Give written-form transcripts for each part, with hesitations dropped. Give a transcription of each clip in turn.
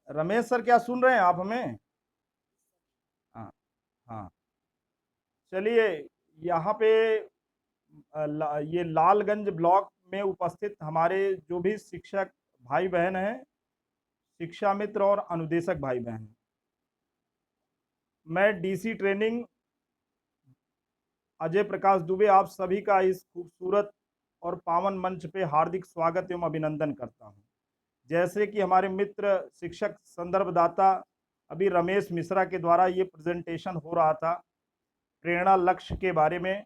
Ramesh sir, क्या सुन रहे हैं आप हमें? हाँ। हाँ। चलिए, यहाँ पे ये लालगंज ब्लॉक में उपस्थित हमारे जो भी शिक्षक भाई बहन हैं, शिक्षा मित्र और अनुदेशक भाई बहन, मैं डीसी ट्रेनिंग अजय प्रकाश दुबे आप सभी का इस खूबसूरत और पावन मंच पे हार्दिक स्वागत एवं अभिनंदन करता हूँ। जैसे कि हमारे मित्र शिक्षक संदर्भदाता अभी रमेश मिश्रा के द्वारा ये प्रेजेंटेशन हो रहा था प्रेरणा लक्ष्य के बारे में,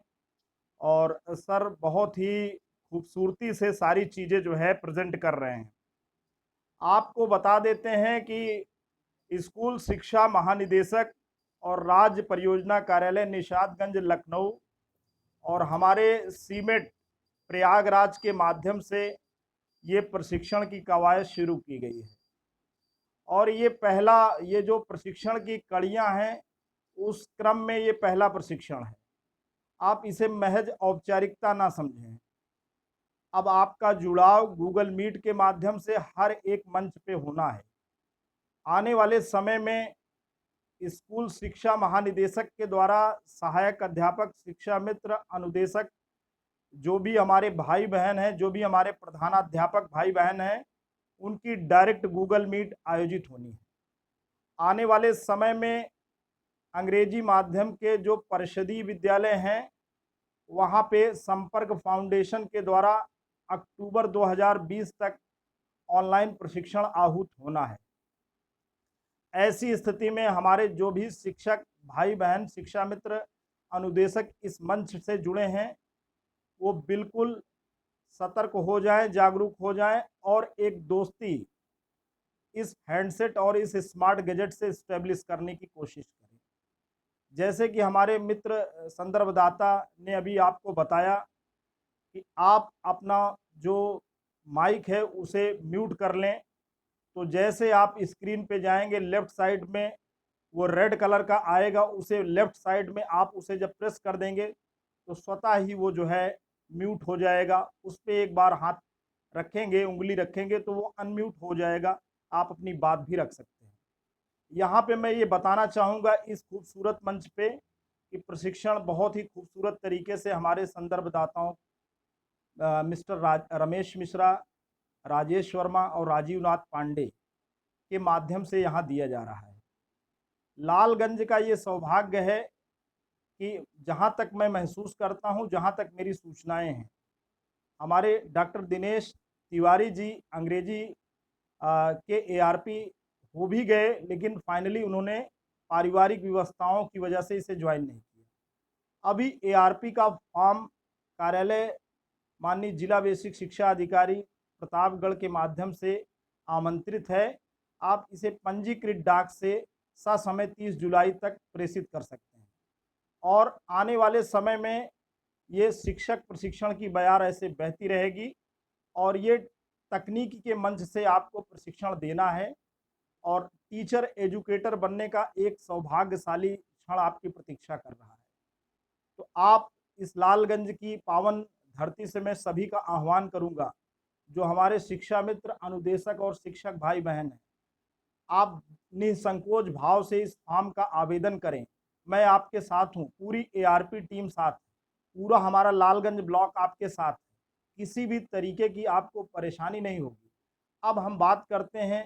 और सर बहुत ही खूबसूरती से सारी चीज़ें जो है प्रेजेंट कर रहे हैं। आपको बता देते हैं कि स्कूल शिक्षा महानिदेशक और राज्य परियोजना कार्यालय निशादगंज लखनऊ और हमारे सीमेट प्रयागराज के माध्यम से ये प्रशिक्षण की कवायद शुरू की गई है। और ये जो प्रशिक्षण की कड़ियां हैं, उस क्रम में ये पहला प्रशिक्षण है। आप इसे महज औपचारिकता ना समझें। अब आपका जुड़ाव गूगल मीट के माध्यम से हर एक मंच पे होना है। आने वाले समय में स्कूल शिक्षा महानिदेशक के द्वारा सहायक अध्यापक, शिक्षा मित्र, अनुदेशक, जो भी हमारे भाई बहन हैं, जो भी हमारे प्रधानाध्यापक भाई बहन हैं, उनकी डायरेक्ट गूगल मीट आयोजित होनी है। आने वाले समय में अंग्रेजी माध्यम के जो परिषदीय विद्यालय हैं, वहाँ पे संपर्क फाउंडेशन के द्वारा अक्टूबर 2020 तक ऑनलाइन प्रशिक्षण आहूत होना है। ऐसी स्थिति में हमारे जो भी शिक्षक भाई बहन, शिक्षा मित्र, अनुदेशक इस मंच से जुड़े हैं, वो बिल्कुल सतर्क हो जाएं, जागरूक हो जाएं और एक दोस्ती इस हैंडसेट और इस स्मार्ट गैजेट से स्टेब्लिश करने की कोशिश करें। जैसे कि हमारे मित्र संदर्भदाता ने अभी आपको बताया कि आप अपना जो माइक है उसे म्यूट कर लें। तो जैसे आप स्क्रीन पे जाएंगे, लेफ्ट साइड में वो रेड कलर का आएगा, उसे लेफ्ट साइड में आप उसे जब प्रेस कर देंगे तो स्वतः ही वो जो है म्यूट हो जाएगा। उस पर एक बार हाथ रखेंगे, उंगली रखेंगे तो वो अनम्यूट हो जाएगा। आप अपनी बात भी रख सकते हैं। यहाँ पे मैं ये बताना चाहूँगा इस खूबसूरत मंच पे कि प्रशिक्षण बहुत ही खूबसूरत तरीके से हमारे संदर्भदाताओं मिस्टर रमेश मिश्रा, राजेश वर्मा और राजीव नाथ पांडे के माध्यम से यहाँ दिया जा रहा है। लालगंज का ये सौभाग्य है कि जहाँ तक मैं महसूस करता हूँ, जहाँ तक मेरी सूचनाएं हैं, हमारे डॉक्टर दिनेश तिवारी जी अंग्रेजी के एआरपी हो भी गए, लेकिन फाइनली उन्होंने पारिवारिक व्यवस्थाओं की वजह से इसे ज्वाइन नहीं किया। अभी एआरपी का फॉर्म कार्यालय माननीय जिला बेसिक शिक्षा अधिकारी प्रतापगढ़ के माध्यम से आमंत्रित है। आप इसे पंजीकृत डाक से ससमय 30 जुलाई तक प्रेषित कर सकते हैं। और आने वाले समय में ये शिक्षक प्रशिक्षण की बयार ऐसे बहती रहेगी और ये तकनीकी के मंच से आपको प्रशिक्षण देना है और टीचर एजुकेटर बनने का एक सौभाग्यशाली क्षण आपकी प्रतीक्षा कर रहा है। तो आप इस लालगंज की पावन धरती से मैं सभी का आह्वान करूंगा, जो हमारे शिक्षा मित्र, अनुदेशक और शिक्षक भाई बहन हैं, आप निसंकोच भाव से इस फॉर्म का आवेदन करें। मैं आपके साथ हूँ, पूरी एआरपी टीम साथ है, पूरा हमारा लालगंज ब्लॉक आपके साथ है। किसी भी तरीके की आपको परेशानी नहीं होगी। अब हम बात करते हैं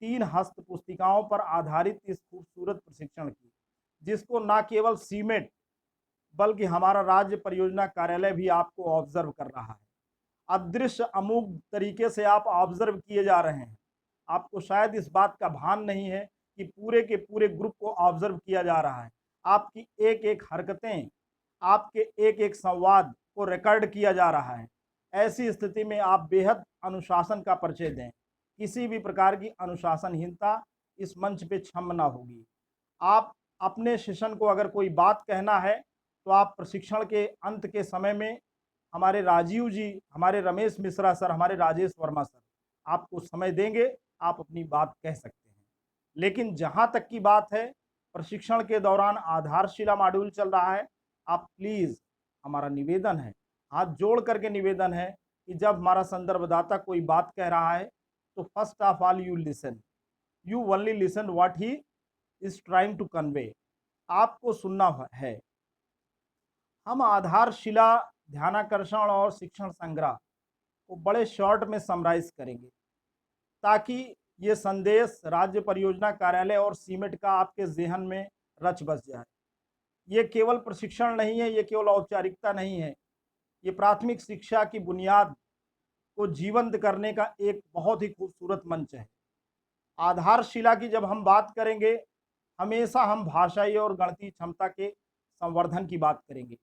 3 हस्त पुस्तिकाओं पर आधारित इस खूबसूरत प्रशिक्षण की, जिसको ना केवल सीमेट बल्कि हमारा राज्य परियोजना कार्यालय भी आपको ऑब्जर्व कर रहा है। अदृश्य अमूक तरीके से आप ऑब्जर्व किए जा रहे हैं। आपको शायद इस बात का भान नहीं है कि पूरे के पूरे ग्रुप को ऑब्जर्व किया जा रहा है। आपकी एक एक हरकतें, आपके एक एक संवाद को रिकॉर्ड किया जा रहा है। ऐसी स्थिति में आप बेहद अनुशासन का परिचय दें। किसी भी प्रकार की अनुशासनहीनता इस मंच पे क्षम्य ना होगी। आप अपने सेशन को अगर कोई बात कहना है तो आप प्रशिक्षण के अंत के समय में हमारे राजीव जी, हमारे रमेश मिश्रा सर, हमारे राजेश वर्मा सर आपको समय देंगे, आप अपनी बात कह सकते हैं। लेकिन जहाँ तक की बात है, प्रशिक्षण के दौरान आधारशिला मॉड्यूल चल रहा है। आप प्लीज़, हमारा निवेदन है, हाथ जोड़ करके निवेदन है कि जब हमारा संदर्भदाता कोई बात कह रहा है तो first of all you listen. You only listen what he is trying to convey. आपको सुनना है। हम आधारशिला, ध्यानाकर्षण और शिक्षण संग्रह को बड़े शॉर्ट में समराइज करेंगे, ताकि ये संदेश राज्य परियोजना कार्यालय और सीमेट का आपके ज़हन में रच बस जाए। ये केवल प्रशिक्षण नहीं है, ये केवल औपचारिकता नहीं है, ये प्राथमिक शिक्षा की बुनियाद को जीवंत करने का एक बहुत ही खूबसूरत मंच है। आधारशिला की जब हम बात करेंगे, हमेशा हम भाषाई और गणितीय क्षमता के संवर्धन की बात करेंगे।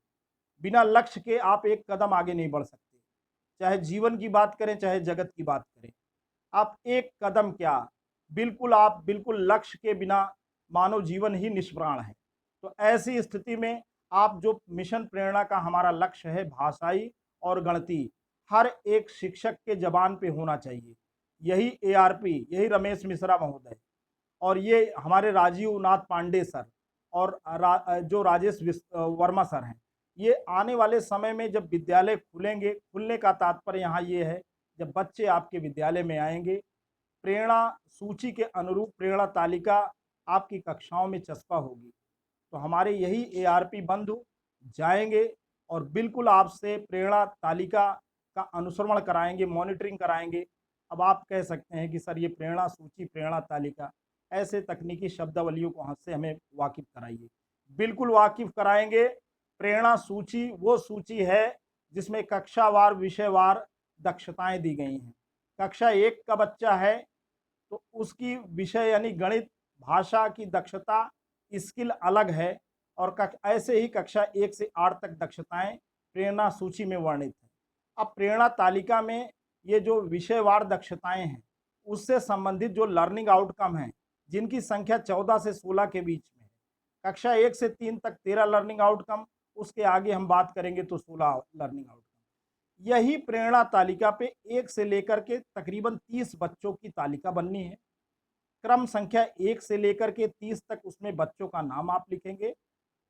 बिना लक्ष्य के आप एक कदम आगे नहीं बढ़ सकते। चाहे जीवन की बात करें, चाहे जगत की बात करें, आप एक कदम क्या, बिल्कुल आप बिल्कुल लक्ष्य के बिना मानव जीवन ही निष्प्राण है। तो ऐसी स्थिति में आप जो मिशन प्रेरणा का हमारा लक्ष्य है, भाषाई और गणितीय, हर एक शिक्षक के जबान पे होना चाहिए। यही एआरपी, यही रमेश मिश्रा महोदय और ये हमारे राजीव नाथ पांडे सर और जो राजेश वर्मा सर हैं, ये आने वाले समय में जब विद्यालय खुलेंगे, खुलने का तात्पर्य यहाँ ये है, जब बच्चे आपके विद्यालय में आएंगे, प्रेरणा सूची के अनुरूप प्रेरणा तालिका आपकी कक्षाओं में चस्पा होगी। तो हमारे यही एआरपी बंधु जाएंगे और बिल्कुल आपसे प्रेरणा तालिका का अनुश्रवण कराएंगे, मॉनिटरिंग कराएंगे। अब आप कह सकते हैं कि सर ये प्रेरणा सूची, प्रेरणा तालिका, ऐसे तकनीकी शब्दावलियों को हाथ से हमें वाकिफ कराइए। बिल्कुल वाकिफ कराएंगे। प्रेरणा सूची वो सूची है जिसमें कक्षावार, विषयवार दक्षताएं दी गई हैं। कक्षा 1 का बच्चा है तो उसकी विषय यानी गणित, भाषा की दक्षता, स्किल अलग है और ऐसे ही कक्षा 1 से 8 तक दक्षताएं प्रेरणा सूची में वर्णित है। अब प्रेरणा तालिका में ये जो विषयवार दक्षताएं हैं, उससे संबंधित जो लर्निंग आउटकम हैं, जिनकी संख्या 14 से 16 के बीच में है। कक्षा 1 से 3 तक 13 लर्निंग आउटकम, उसके आगे हम बात करेंगे तो 16 लर्निंग आउटकम। यही प्रेरणा तालिका पे 1 से लेकर के तकरीबन 30 बच्चों की तालिका बननी है। क्रम संख्या 1 से लेकर के 30 तक उसमें बच्चों का नाम आप लिखेंगे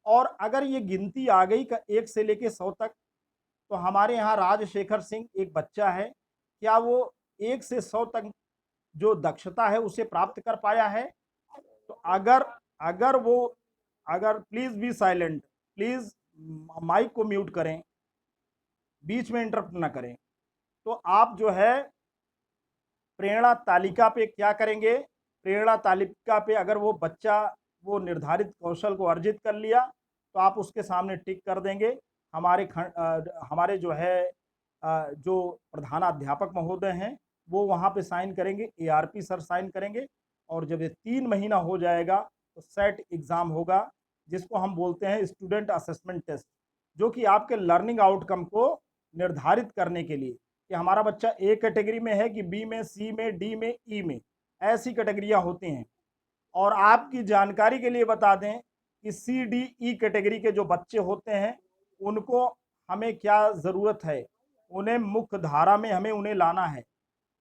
और अगर ये गिनती आ गई 1 से लेके 100 तक, तो हमारे यहाँ राजशेखर सिंह एक बच्चा है, क्या वो 1 से 100 तक जो दक्षता है उसे प्राप्त कर पाया है? तो अगर अगर वो अगर please be silent, please mic को म्यूट करें, बीच में इंटरप्ट ना करें। तो आप जो है प्रेरणा तालिका पे क्या करेंगे? प्रेरणा तालिका पे अगर वो बच्चा वो निर्धारित कौशल को अर्जित कर लिया तो आप उसके सामने टिक कर देंगे। हमारे जो है जो प्रधानाध्यापक महोदय हैं वो वहाँ पे साइन करेंगे, एआरपी सर साइन करेंगे और जब ये 3 महीना हो जाएगा तो सेट एग्ज़ाम होगा, जिसको हम बोलते हैं स्टूडेंट असेसमेंट टेस्ट, जो कि आपके लर्निंग आउटकम को निर्धारित करने के लिए कि हमारा बच्चा ए कैटेगरी में है कि बी में, सी में, डी में, ई में, ऐसी कैटेगरियाँ होती हैं। और आपकी जानकारी के लिए बता दें कि सी, डी, ई कैटेगरी के जो बच्चे होते हैं उनको हमें क्या ज़रूरत है, उन्हें मुख्य धारा में हमें उन्हें लाना है।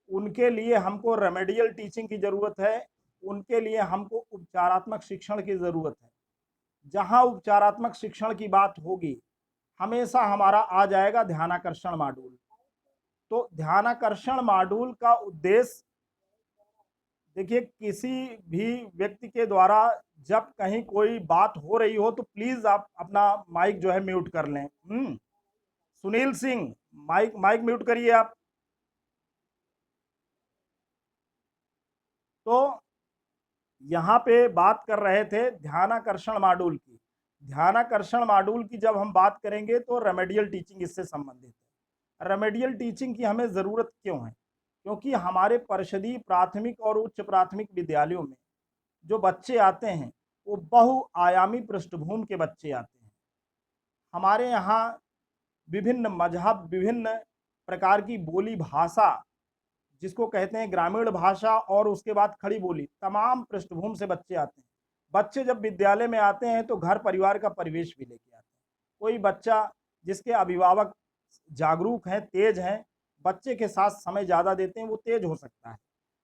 उनके लिए हमको रेमेडियल टीचिंग की ज़रूरत है, उनके लिए हमको उपचारात्मक शिक्षण की ज़रूरत है। जहाँ उपचारात्मक शिक्षण की बात होगी, हमेशा हमारा आ जाएगा ध्यानाकर्षण मॉड्यूल। तो ध्यानाकर्षण मॉड्यूल का उद्देश्य, देखिए किसी भी व्यक्ति के द्वारा जब कहीं कोई बात हो रही हो तो प्लीज आप अपना माइक जो है म्यूट कर लें। Sunil Singh, mic mic mute करिए आप। तो यहाँ पे बात कर रहे थे ध्यानाकर्षण मॉड्यूल की। ध्यानाकर्षण मॉड्यूल की जब हम बात करेंगे तो रेमेडियल टीचिंग इससे संबंधित है। रेमेडियल टीचिंग की हमें ज़रूरत क्यों है? क्योंकि हमारे परिषदीय प्राथमिक और उच्च प्राथमिक विद्यालयों में जो बच्चे आते हैं वो बहुआयामी पृष्ठभूमि के बच्चे आते हैं। हमारे यहाँ विभिन्न मजहब, विभिन्न प्रकार की बोली भाषा, जिसको कहते हैं ग्रामीण भाषा और उसके बाद खड़ी बोली, तमाम पृष्ठभूमि से बच्चे आते हैं। बच्चे जब विद्यालय में आते हैं तो घर परिवार का परिवेश भी लेके आते हैं। कोई बच्चा जिसके अभिभावक जागरूक हैं, तेज हैं, बच्चे के साथ समय ज़्यादा देते हैं, वो तेज हो सकता है।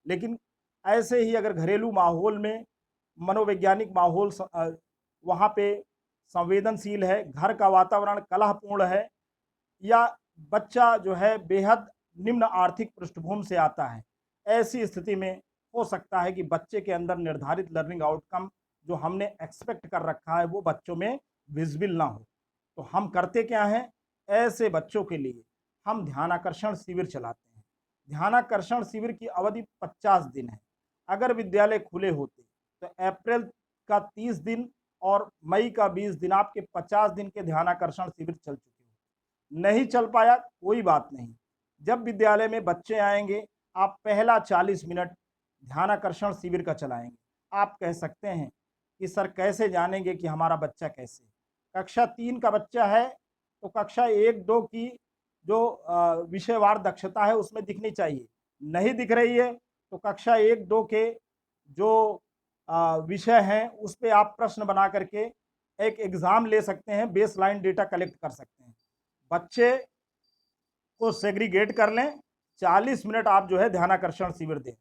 लेकिन ऐसे ही अगर घरेलू माहौल में मनोवैज्ञानिक माहौल वहाँ पे संवेदनशील है, घर का वातावरण कलहपूर्ण है, या बच्चा जो है बेहद निम्न आर्थिक पृष्ठभूमि से आता है, ऐसी स्थिति में हो सकता है कि बच्चे के अंदर निर्धारित लर्निंग आउटकम जो हमने एक्सपेक्ट कर रखा है वो बच्चों में विजिबल ना हो। तो हम करते क्या हैं, ऐसे बच्चों के लिए हम ध्यानाकर्षण शिविर चलाते हैं। ध्यानाकर्षण शिविर की अवधि 50 दिन है। अगर विद्यालय खुले होते तो अप्रैल का 30 दिन और मई का 20 दिन, आपके 50 दिन के ध्यानाकर्षण शिविर चल चुके हो। नहीं चल पाया कोई बात नहीं, जब विद्यालय में बच्चे आएंगे आप पहला 40 मिनट ध्यानाकर्षण शिविर का चलाएंगे। आप कह सकते हैं कि सर कैसे जानेंगे कि हमारा बच्चा कैसे, कक्षा 3 का बच्चा है तो कक्षा 1-2 की जो विषयवार दक्षता है उसमें दिखनी चाहिए। नहीं दिख रही है तो कक्षा 1-2 के जो विषय हैं उस पे आप प्रश्न बना करके एक एग्ज़ाम ले सकते हैं, बेसलाइन डेटा कलेक्ट कर सकते हैं। बच्चे को सेग्रीगेट कर लें, 40 मिनट आप जो है ध्यानाकर्षण शिविर दें।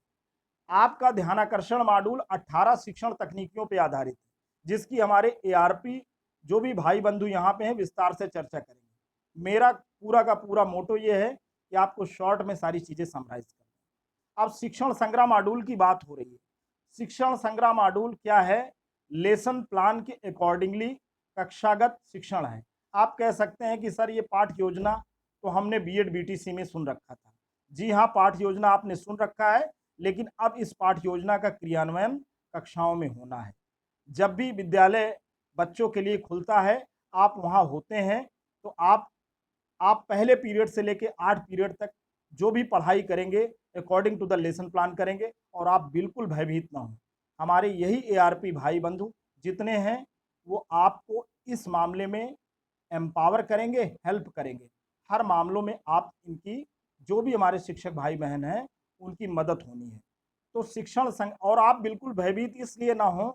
आपका ध्यानाकर्षण मॉड्यूल 18 शिक्षण तकनीकियों पे आधारित है, जिसकी हमारे एआरपी जो भी भाई बंधु यहाँ पे हैं विस्तार से चर्चा करेंगे। मेरा पूरा का पूरा मोटो ये है कि आपको शॉर्ट में सारी चीज़ें समराइज़ करना है। अब शिक्षण संग्रह मॉड्यूल की बात हो रही है। शिक्षण संग्रह मॉड्यूल क्या है? लेसन प्लान के अकॉर्डिंगली कक्षागत शिक्षण है। आप कह सकते हैं कि सर ये पाठ्य योजना तो हमने बीएड बीटीसी में सुन रखा था। जी हाँ, पाठ्य योजना आपने सुन रखा है, लेकिन अब इस पाठ्य योजना का क्रियान्वयन कक्षाओं में होना है। जब भी विद्यालय बच्चों के लिए खुलता है, आप वहाँ होते हैं, तो आप पहले पीरियड से लेके 8 पीरियड तक जो भी पढ़ाई करेंगे according to the lesson plan करेंगे और आप बिल्कुल भयभीत ना हों। हमारे यही एआरपी भाई बंधु जितने हैं वो आपको इस मामले में एम्पावर करेंगे, हेल्प करेंगे। हर मामलों में आप इनकी जो भी हमारे शिक्षक भाई बहन हैं उनकी मदद होनी है। तो शिक्षण संग और आप बिल्कुल भयभीत इसलिए ना हो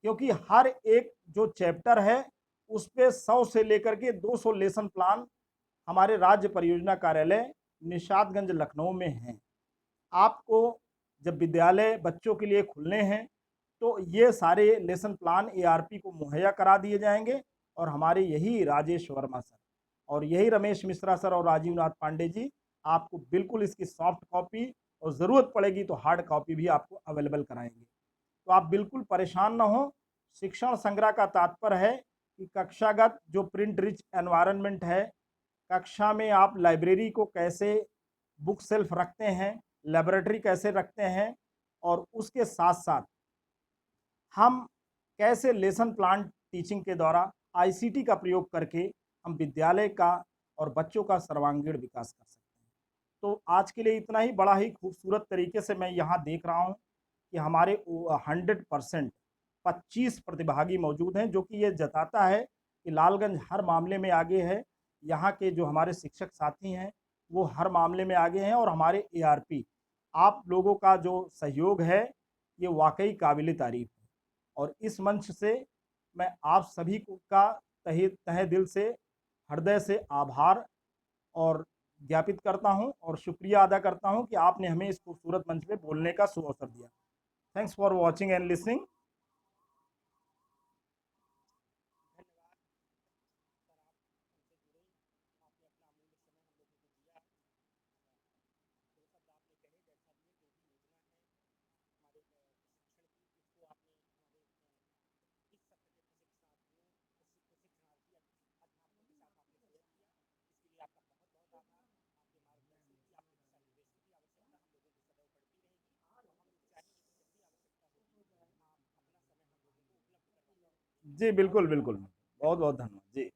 क्योंकि हर एक जो चैप्टर है उस पे 100 से लेकर के 200 लेसन प्लान हमारे राज्य परियोजना कार्यालय निशातगंज लखनऊ में हैं। आपको जब विद्यालय बच्चों के लिए खुलने हैं तो ये सारे लेसन प्लान एआरपी को मुहैया करा दिए जाएंगे और हमारे यही राजेश वर्मा सर और यही रमेश मिश्रा सर और राजीव नाथ पांडे जी आपको बिल्कुल इसकी सॉफ्ट कॉपी और ज़रूरत पड़ेगी तो हार्ड कॉपी भी आपको अवेलेबल कराएंगे। तो आप बिल्कुल परेशान ना हो। शिक्षण संग्रह का तात्पर्य है कि कक्षागत जो प्रिंट रिच एनवायरनमेंट है, कक्षा में आप लाइब्रेरी को कैसे बुक शेल्फ रखते हैं, लेबोरेटरी कैसे रखते हैं और उसके साथ साथ हम कैसे लेसन प्लान टीचिंग के द्वारा आईसीटी का प्रयोग करके हम विद्यालय का और बच्चों का सर्वांगीण विकास कर सकते हैं। तो आज के लिए इतना ही। बड़ा ही खूबसूरत तरीके से मैं यहाँ देख रहा हूँ कि हमारे 100% 25 प्रतिभागी मौजूद हैं, जो कि ये जताता है कि लालगंज हर मामले में आगे है। यहाँ के जो हमारे शिक्षक साथी हैं वो हर मामले में आगे हैं और हमारे एआरपी आप लोगों का जो सहयोग है ये वाकई काबिल तारीफ है। और इस मंच से मैं आप सभी को का तहे दिल से हृदय से आभार और ज्ञापित करता हूं और शुक्रिया अदा करता हूं कि आपने हमें इस खूबसूरत मंच पे बोलने का सुअवसर दिया। Thanks for watching and listening. जी बिल्कुल बिल्कुल, बहुत बहुत धन्यवाद जी।